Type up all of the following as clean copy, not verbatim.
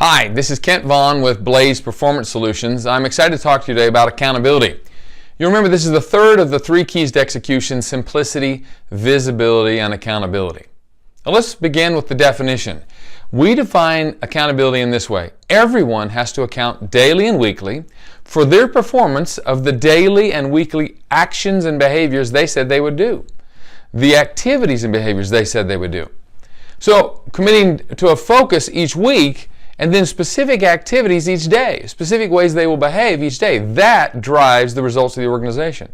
Hi, this is Kent Vaughn with Blaze Performance Solutions. I'm excited to talk to you today about accountability. You remember this is the third of the three keys to execution: simplicity, visibility, and accountability. Now let's begin with the definition. We define accountability in this way. Everyone has to account daily and weekly for their performance of the daily and weekly actions and behaviors they said they would do, the activities and behaviors they said they would do. So committing to a focus each week and then specific activities each day, specific ways they will behave each day, that drives the results of the organization.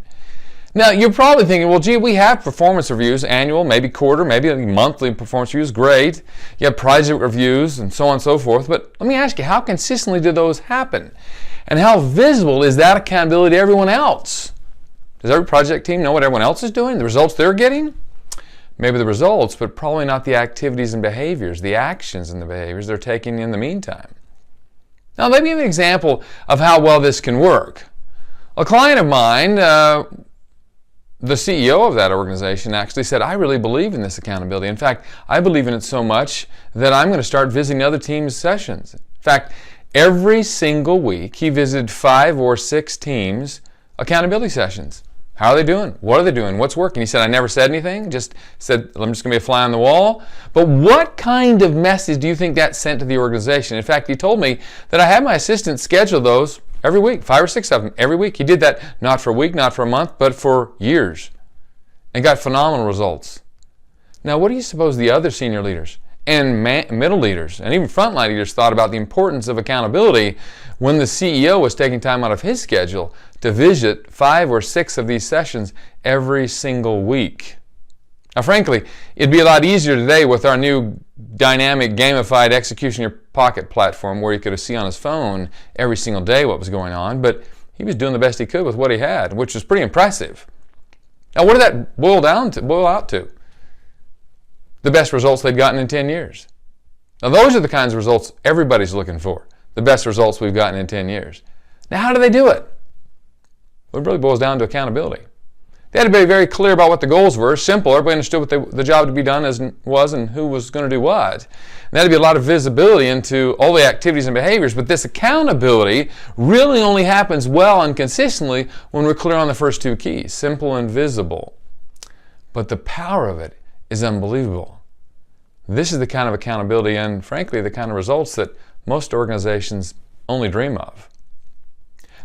Now, you're probably thinking, well, gee, we have performance reviews, annual, maybe quarter, maybe monthly performance reviews, great. You have project reviews and so on and so forth. But let me ask you, how consistently do those happen? And how visible is that accountability to everyone else? Does every project team know what everyone else is doing, the results they're getting? Maybe the results, but probably not the activities and behaviors, the actions and the behaviors they're taking in the meantime. Now, let me give you an example of how well this can work. A client of mine, the CEO of that organization, actually said, I really believe in this accountability. In fact, I believe in it so much that I'm going to start visiting other teams' sessions. In fact, every single week he visited 5 or 6 teams' accountability sessions. How are they doing? What are they doing? What's working? He said, I never said anything, just said, I'm just going to be a fly on the wall. But what kind of message do you think that sent to the organization? In fact, he told me that I had my assistant schedule those every week, 5 or 6 of them every week. He did that not for a week, not for a month, but for years, and got phenomenal results. Now, what do you suppose the other senior leaders and middle leaders and even frontline leaders thought about the importance of accountability when the CEO was taking time out of his schedule to visit 5 or 6 of these sessions every single week? Now, frankly, it'd be a lot easier today with our new dynamic gamified execution in your pocket platform where he could see on his phone every single day what was going on, but he was doing the best he could with what he had, which was pretty impressive. Now, what did that boil out to? The best results they'd gotten in 10 years. Now, those are the kinds of results everybody's looking for, the best results we've gotten in 10 years. Now, how do they do it? Well, it really boils down to accountability. They had to be very clear about what the goals were. Simple. Everybody understood what the job to be done was and who was going to do what. And there had to be a lot of visibility into all the activities and behaviors. But this accountability really only happens well and consistently when we're clear on the first 2 keys, simple and visible. But the power of it is unbelievable. This is the kind of accountability and, frankly, the kind of results that most organizations only dream of.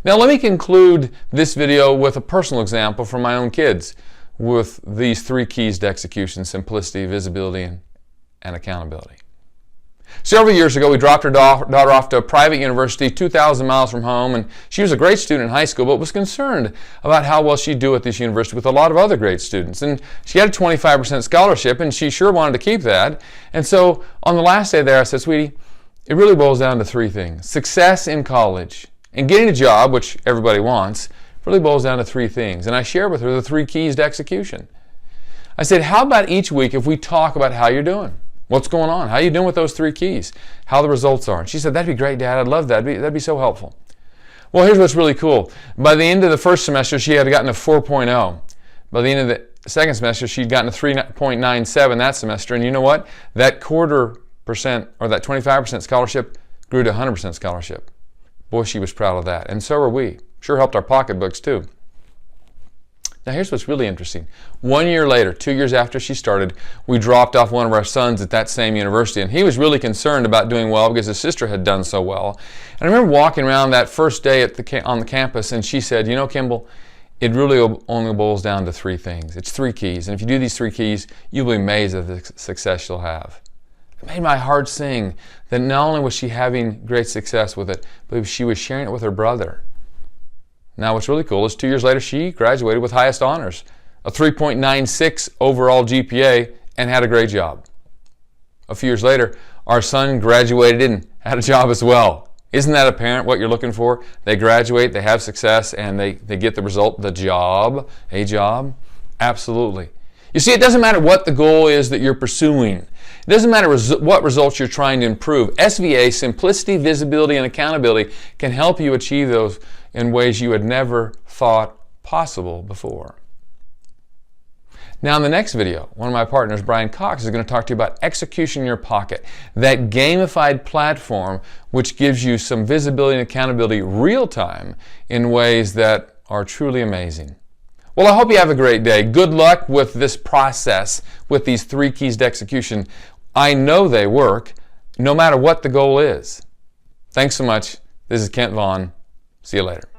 Now, let me conclude this video with a personal example from my own kids with these 3 keys to execution: simplicity, visibility, and accountability. Several years ago, we dropped our daughter off to a private university 2,000 miles from home, and she was a great student in high school, but was concerned about how well she'd do at this university with a lot of other great students. And she had a 25% scholarship, and she sure wanted to keep that. And so on the last day there, I said, sweetie, it really boils down to 3 things. Success in college and getting a job, which everybody wants, really boils down to 3 things. And I shared with her the 3 keys to execution. I said, how about each week if we talk about how you're doing? What's going on? How are you doing with those 3 keys? How the results are? And she said, that'd be great, Dad. I'd love that. That'd be so helpful. Well, here's what's really cool. By the end of the first semester, she had gotten a 4.0. By the end of the second semester, she'd gotten a 3.97 that semester. And you know what? That 0.25% or that 25% scholarship grew to 100% scholarship. Boy, she was proud of that. And so were we. Sure helped our pocketbooks too. Now, here's what's really interesting. 1 year later, 2 years after she started, we dropped off one of our sons at that same university. And he was really concerned about doing well because his sister had done so well. And I remember walking around that first day on the campus, and she said, you know, Kimball, it really only boils down to 3 things. It's 3 keys. And if you do these 3 keys, you'll be amazed at the success you'll have. It made my heart sing that not only was she having great success with it, but she was sharing it with her brother. Now, what's really cool is 2 years later, she graduated with highest honors, a 3.96 overall GPA, and had a great job. A few years later, our son graduated and had a job as well. Isn't that apparent what you're looking for? They graduate, they have success, and they get the result, the job, a job. Absolutely. You see, it doesn't matter what the goal is that you're pursuing. It doesn't matter what results you're trying to improve. SVA, simplicity, visibility, and accountability, can help you achieve those in ways you had never thought possible before. Now in the next video, one of my partners, Brian Cox, is going to talk to you about Execution in Your Pocket, that gamified platform which gives you some visibility and accountability real time in ways that are truly amazing. Well, I hope you have a great day. Good luck with this process, with these 3 keys to execution. I know they work, no matter what the goal is. Thanks so much. This is Kent Vaughn. See you later.